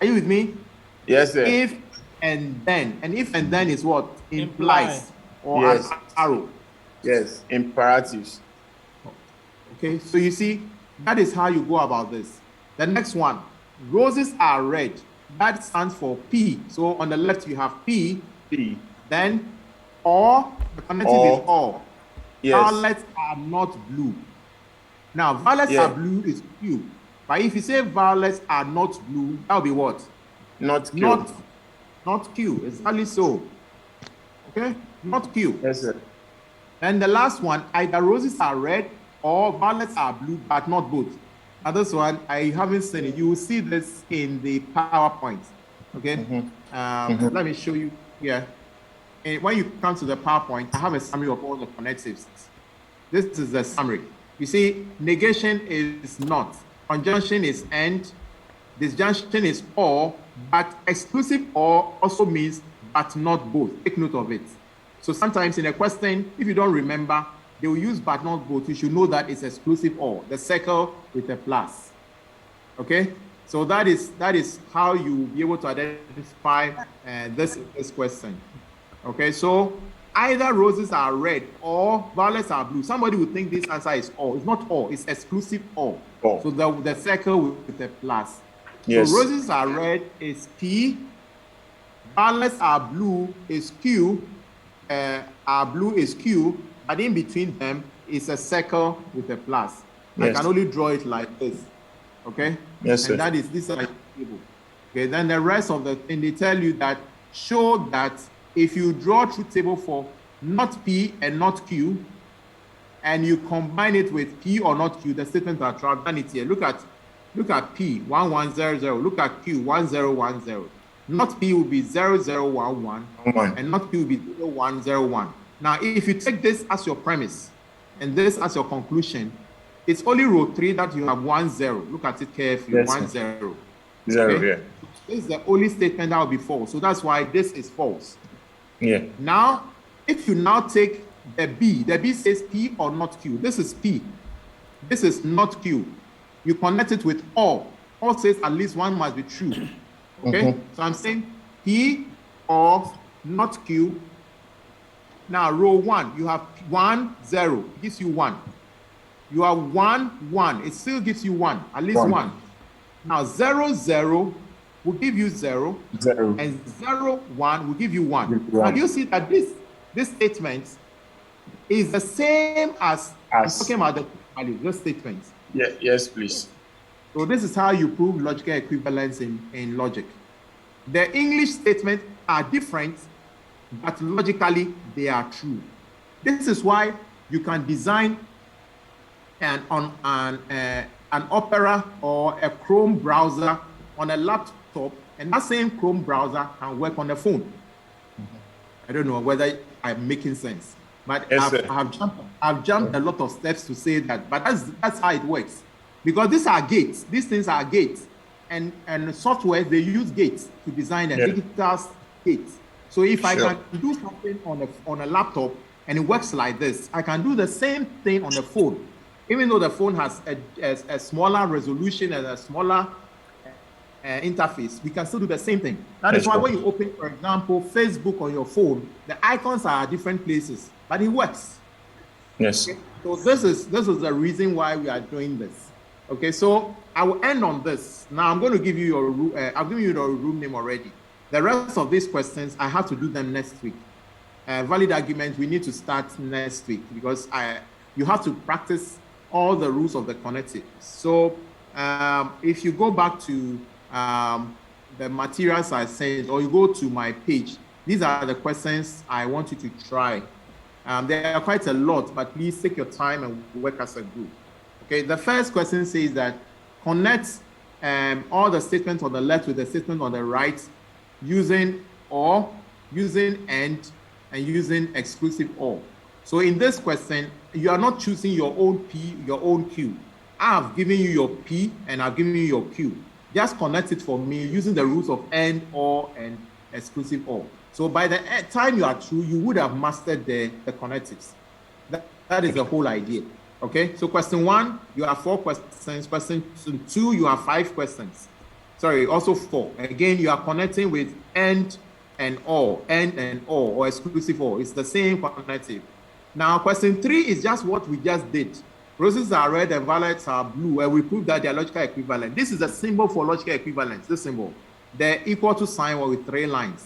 Are you with me? Yes, sir. If and then. And if and then is what? Implies. Or yes. an arrow. Yes, imperatives. Okay, so you see, that is how you go about this. The next one, roses are red. That stands for P. So on the left you have P. P. Then or, the connective is or. Yes. Violets are not blue. Now, violets are blue is Q. But if you say violets are not blue, that will be what? Not Q. Not Q. Exactly so. Okay? Not Q. Yes, sir. And the last one, either roses are red or violets are blue, but not both. Now this one, I haven't seen it. You will see this in the PowerPoint. Okay? Let me show you here. And when you come to the PowerPoint, I have a summary of all the connectives. This is the summary. You see, negation is not, conjunction is and, disjunction is or, but exclusive or also means but not both. Take note of it. So sometimes in a question, if you don't remember, they will use but not both. You should know that it's exclusive or, the circle with a plus. Okay? So that is how you will be able to identify this question. Okay, so either roses are red or violets are blue. Somebody would think this answer is or. It's not or, it's exclusive or. So the circle with a plus. Yes. So roses are red is P, violets are blue is Q, are blue is Q, but in between them is a circle with a plus. Yes. I can only draw it like this. Okay? Yes, sir. And that is this is like table. Okay, then the rest of the thing they tell you that show that if you draw a truth table for not P and not Q, and you combine it with P or not Q, the statement that I've done it here. Look at P 1100. Look at Q 1010. Not P will be 0011, and not Q will be 0101. Now, if you take this as your premise and this as your conclusion, it's only row 3 that you have 10. Look at it carefully. Yes, 10. Zero, Okay? yeah. This is the only statement that will be false. So that's why this is false. Yeah. Now, if you now take the B says P or not Q. This is P. This is not Q. You connect it with or. Or says at least one must be true. Okay? So I'm saying P or not Q. Now, row 1, you have 1, 0. It gives you 1. You have 1, 1. It still gives you 1. At least 1. Now, 0, 0 will give you 0. And 0, 1 will give you 1. Now, do you see that this statement is the same as I'm talking about the value, this statement? Yeah, yes, please. So this is how you prove logical equivalence in logic. The English statements are different, but logically they are true. This is why you can design an Opera or a Chrome browser on a laptop, and that same Chrome browser can work on a phone. I don't know whether I'm making sense. But Yes, sir. I've jumped a lot of steps to say that. But that's how it works. Because these are gates. These things are gates. And software, they use gates to design a digital gates. So if I can do something on a laptop and it works like this, I can do the same thing on the phone. Even though the phone has a smaller resolution and a smaller interface, we can still do the same thing. That is why when you open, for example, Facebook on your phone, the icons are at different places, but it works. Yes. Okay? So this is the reason why we are doing this. Okay, so I will end on this. Now I'm going to give you your room. I've given you the room name already. The rest of these questions, I have to do them next week. Valid argument, we need to start next week because you have to practice all the rules of the connectives. So if you go back to the materials I sent, or you go to my page, these are the questions I want you to try. There are quite a lot, but please take your time and work as a group. Okay, the first question says that connect all the statements on the left with the statement on the right using or, using and using exclusive or. So in this question, you are not choosing your own P, your own Q. I have given you your P and I've given you your Q. Just connect it for me using the rules of and, or, and exclusive or. So by the time you are through, you would have mastered the connectives. That is the whole idea. Okay, so question 1, you have 4 questions. Question 2, you have 5 questions. Sorry, also 4. Again, you are connecting with and or, or exclusive or. It's the same connective. Now, question 3 is just what we just did. Roses are red and violets are blue, and we proved that they are logical equivalent. This is a symbol for logical equivalence, this symbol. They're equal to sign with 3 lines.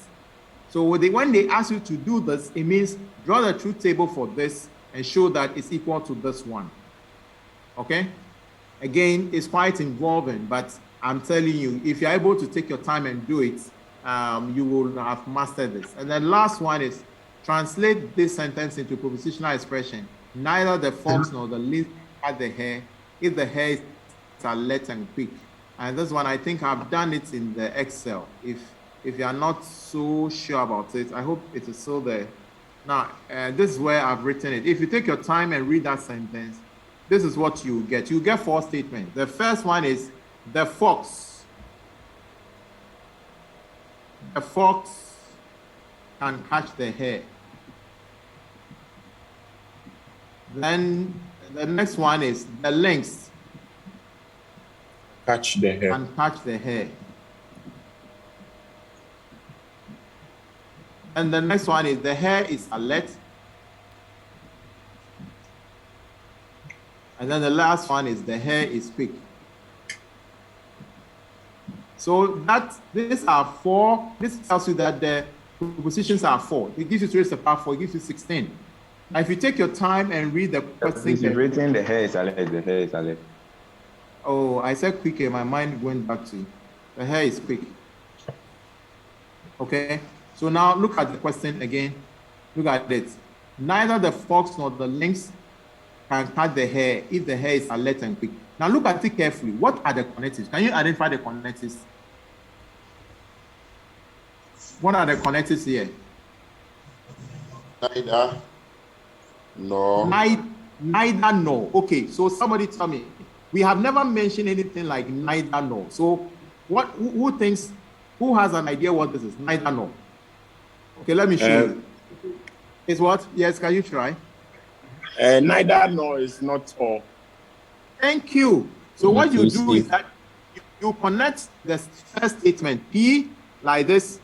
So when they ask you to do this, it means draw the truth table for this and show that it's equal to this one. Okay? Again, it's quite involving, but I'm telling you, if you're able to take your time and do it, you will have mastered this. And the last one is translate this sentence into propositional expression. Neither the fox nor the lynx had the hair, if the hair is alert and quick. And this one, I think I've done it in the Excel. If you are not so sure about it, I hope it is still there. Now, this is where I've written it. If you take your time and read that sentence, this is what you get. You get 4 statements. The first one is the fox. The fox can catch the hare. Then the next one is the lynx Catch the hare. can catch the hare. And the next one is the hare is alert. And then the last one is the hare is quick. So these are 4. This tells you that the propositions are 4. It gives you 3 raised to the power 4. It gives you 16. Now, if you take your time and read the question, It's written the hair is alert. The hair is alert. Oh, I said quick and my mind went back to the hare is quick. Okay. So now look at the question again. Look at it. Neither the fox nor the lynx can catch the hare if the hare is alert and quick. Now look at it carefully. What are the connectives? Can you identify the connectives? What are the connectives here? Neither, no. Neither, no. Okay, so somebody tell me. We have never mentioned anything like neither, no. So who has an idea what this is? Neither, no. Okay, let me show you. It's what? Yes, can you try? Neither nor is not all. Thank you. So what you do is that you connect the first statement, P, like this,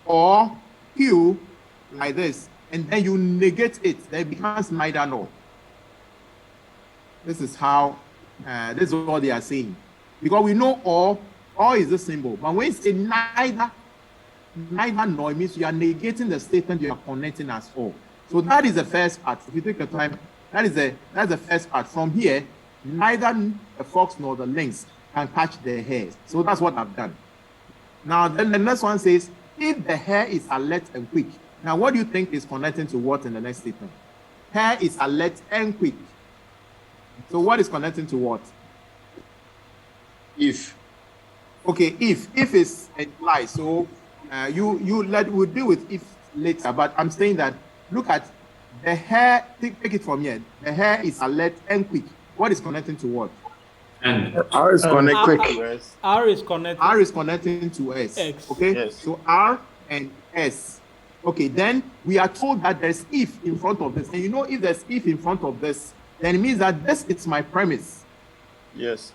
or Q, like this, and then you negate it. Then it becomes neither nor. This is how, this is what they are saying. Because we know or is the symbol. But when you say neither nor, it means you are negating the statement you are connecting as or. So that is the first part. If you take your time, that's the first part. From here, neither the fox nor the lynx can catch the hare. So that's what I've done. Now, then the next one says, if the hare is alert and quick. Now, what do you think is connecting to what in the next statement? Hare is alert and quick. So what is connecting to what? If. Okay, if is implied. So we'll deal with if later, but I'm saying that look at The hair, take it from here. The hair is alert and quick. What is connecting to what? R is connected to S. R is connected. R is connecting to S. X. Okay. Yes. So R and S. Okay. Then we are told that there's if in front of this, and you know if there's if in front of this, then it means that this is my premise. Yes.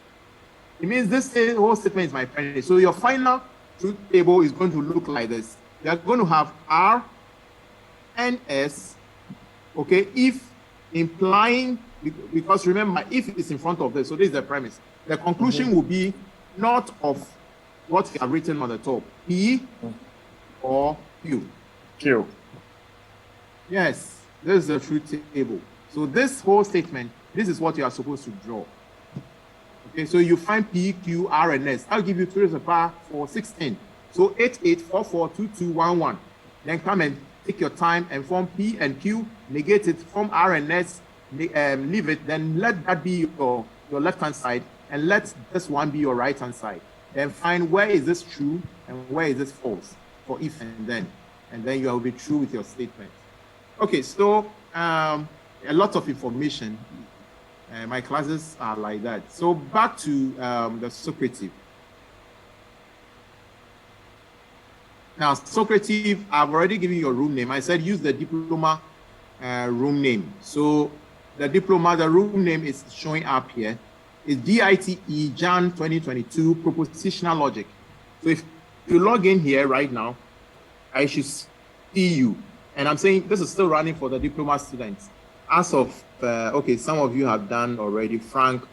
It means this whole statement is my premise. So your final truth table is going to look like this. You are going to have R and S. Okay. If implying, because remember, if it's in front of this, so this is the premise. The conclusion will be not of what we have written on the top, P or Q. Q. Yes, this is the truth table. So this whole statement, this is what you are supposed to draw. Okay, so you find P, Q, R, and S. I'll give you 2 raised to the power 4, 16. So 8, 8, 4, 4, 2, 2, 1, 1. Then come and take your time and form P and Q, negate it, form R and S, leave it, then let that be your left-hand side, and let this one be your right-hand side. Then find where is this true and where is this false for if and then you will be true with your statement. Okay, so a lot of information. My classes are like that. So back to the Socrative. Now, Socrative, I've already given you a room name. I said use the diploma room name. So the diploma, the room name is showing up here. It's DITE Jan 2022 Propositional Logic. So if you log in here right now, I should see you. And I'm saying this is still running for the diploma students. As of, okay, some of you have done already, Frank,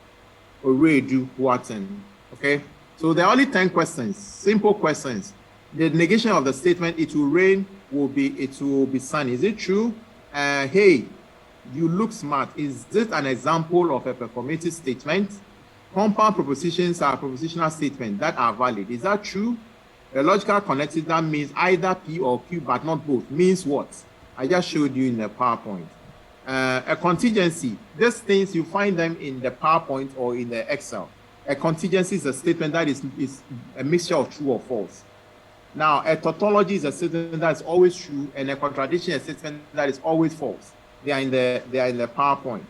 Oredu, Watson, okay? So there are only 10 questions, simple questions. The negation of the statement, it will rain, it will be sunny. Is it true? Hey, you look smart. Is this an example of a performative statement? Compound propositions are propositional statements that are valid. Is that true? A logical connective that means either P or Q, but not both, means what? I just showed you in the PowerPoint. A contingency, these things, you find them in the PowerPoint or in the Excel. A contingency is a statement that is a mixture of true or false. Now, a tautology is a statement that is always true, and a contradiction is a statement that is always false. They are in the PowerPoint.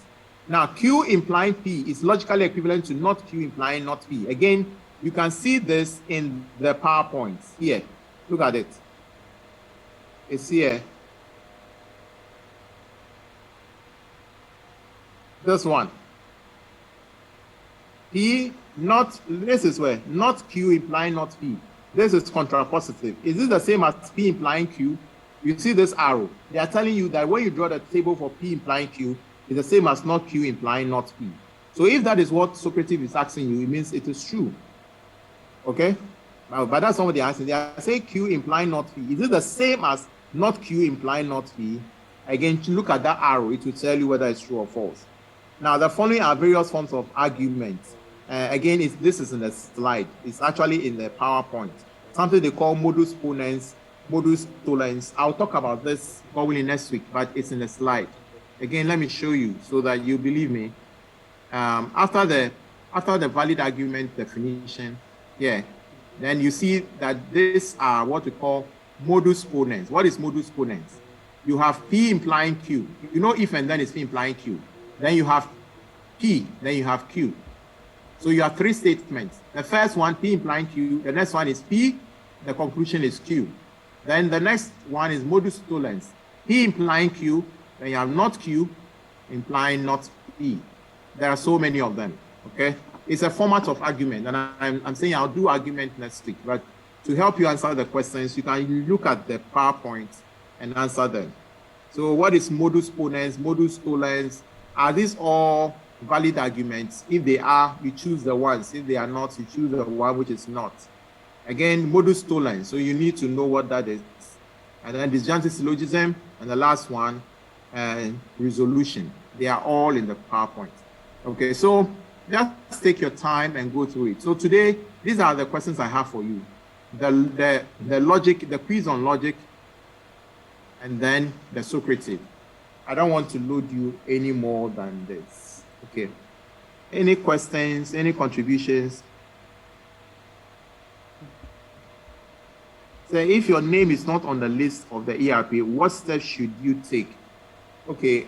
Now, Q implying P is logically equivalent to not Q implying not P. Again, you can see this in the PowerPoint here. Look at it. It's here. This one. P not, this is where not Q implying not P. This is contrapositive. Is this the same as P implying Q? You see this arrow. They are telling you that when you draw the table for P implying Q, it's the same as not Q implying not P. So if that is what Socrative is asking you, it means it is true. Okay? Now, but that's not what they're asking. They are saying Q implying not P. Is it the same as not Q implying not P? Again, look at that arrow. It will tell you whether it's true or false. Now, the following are various forms of arguments. Again, this is in the slide. It's actually in the PowerPoint. Something they call modus ponens, modus tollens. I'll talk about this probably next week, but it's in the slide. Again, let me show you so that you believe me. After the valid argument definition, yeah, then you see that these are what we call modus ponens. What is modus ponens? You have P implying Q. You know if and then is P implying Q. Then you have P, then you have Q. So you have 3 statements. The first one, P implying Q. The next one is P. The conclusion is Q. Then the next one is modus tollens. P implying Q. Then you have not Q implying not P. There are so many of them. Okay. It's a format of argument. And I'm saying I'll do argument next week. But to help you answer the questions, you can look at the PowerPoint and answer them. So what is modus ponens, modus tollens? Are these all valid arguments? If they are, you choose the ones. If they are not, you choose the one which is not. Again, modus tollens. So you need to know what that is. And then disjunctive syllogism, and the last one, resolution. They are all in the PowerPoint. Okay, so just take your time and go through it. So today, these are the questions I have for you. The logic, the quiz on logic, and then the Socrative. I don't want to load you any more than this. Okay. Any questions, any contributions? So if your name is not on the list of the ERP, what steps should you take? Okay.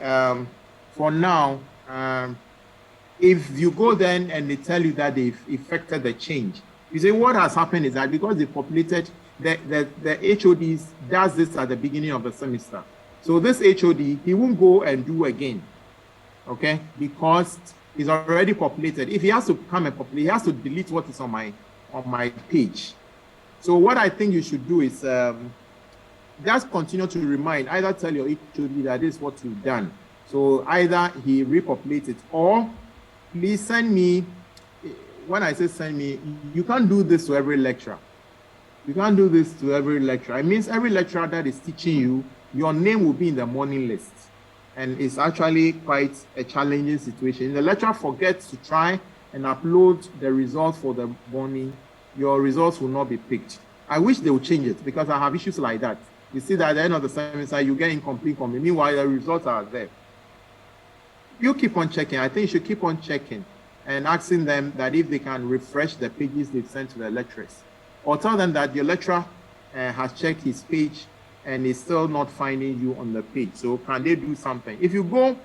For now, if you go then and they tell you that they've effected the change, you say what has happened is that because they populated, the HODs does this at the beginning of the semester. So this HOD, he won't go and do again, okay? Because he's already populated. If he has to come and populate, he has to delete what is on my page. So what I think you should do is just continue to remind, either tell your HOD that this is what you've done. So either he repopulates it, or please send me, when I say send me, you can't do this to every lecturer. You can't do this to every lecturer. It means every lecturer that is teaching you, your name will be in the morning list. And it's actually quite a challenging situation. If the lecturer forgets to try and upload the results for the morning, your results will not be picked. I wish they would change it, because I have issues like that. You see that at the end of the semester, you get incomplete comment. Meanwhile, the results are there. You keep on checking. I think you should keep on checking and asking them that if they can refresh the pages they've sent to the lecturers, or tell them that your lecturer has checked his page and is still not finding you on the page. So can they do something? If you go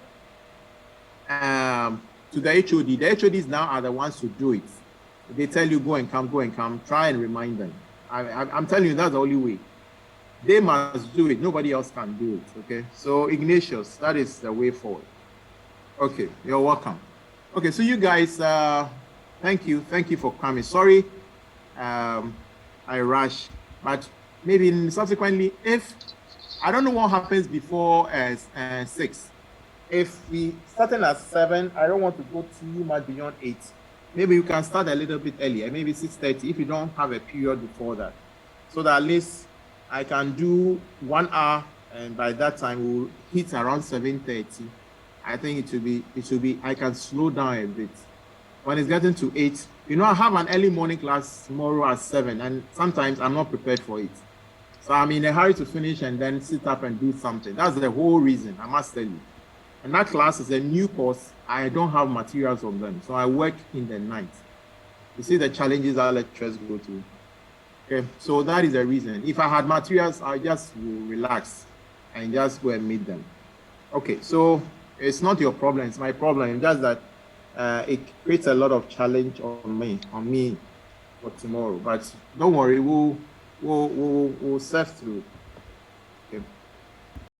to the HOD, the HODs now are the ones who do it. They tell you go and come, try and remind them. I'm telling you, that's the only way. They must do it. Nobody else can do it, okay? So Ignatius, that is the way forward. Okay, you're welcome. Okay, so you guys, thank you for coming. Sorry, I rushed, but maybe subsequently, if I don't know what happens before 6. If we started at 7, I don't want to go too much beyond 8. Maybe you can start a little bit earlier, maybe 6:30 if you don't have a period before that, so that at least I can do 1 hour, and by that time we'll hit around 7:30. I think it should be, I can slow down a bit. When it's getting to 8, I have an early morning class tomorrow at 7, and sometimes I'm not prepared for it. So I'm in a hurry to finish and then sit up and do something. That's the whole reason, I must tell you. And that class is a new course. I don't have materials on them, so I work in the night. You see the challenges our lecturers go through. Okay, so that is the reason. If I had materials, I just will relax and just go and meet them. Okay, so it's not your problem, it's my problem. It's just that it creates a lot of challenge on me for tomorrow. But don't worry, we'll surf through.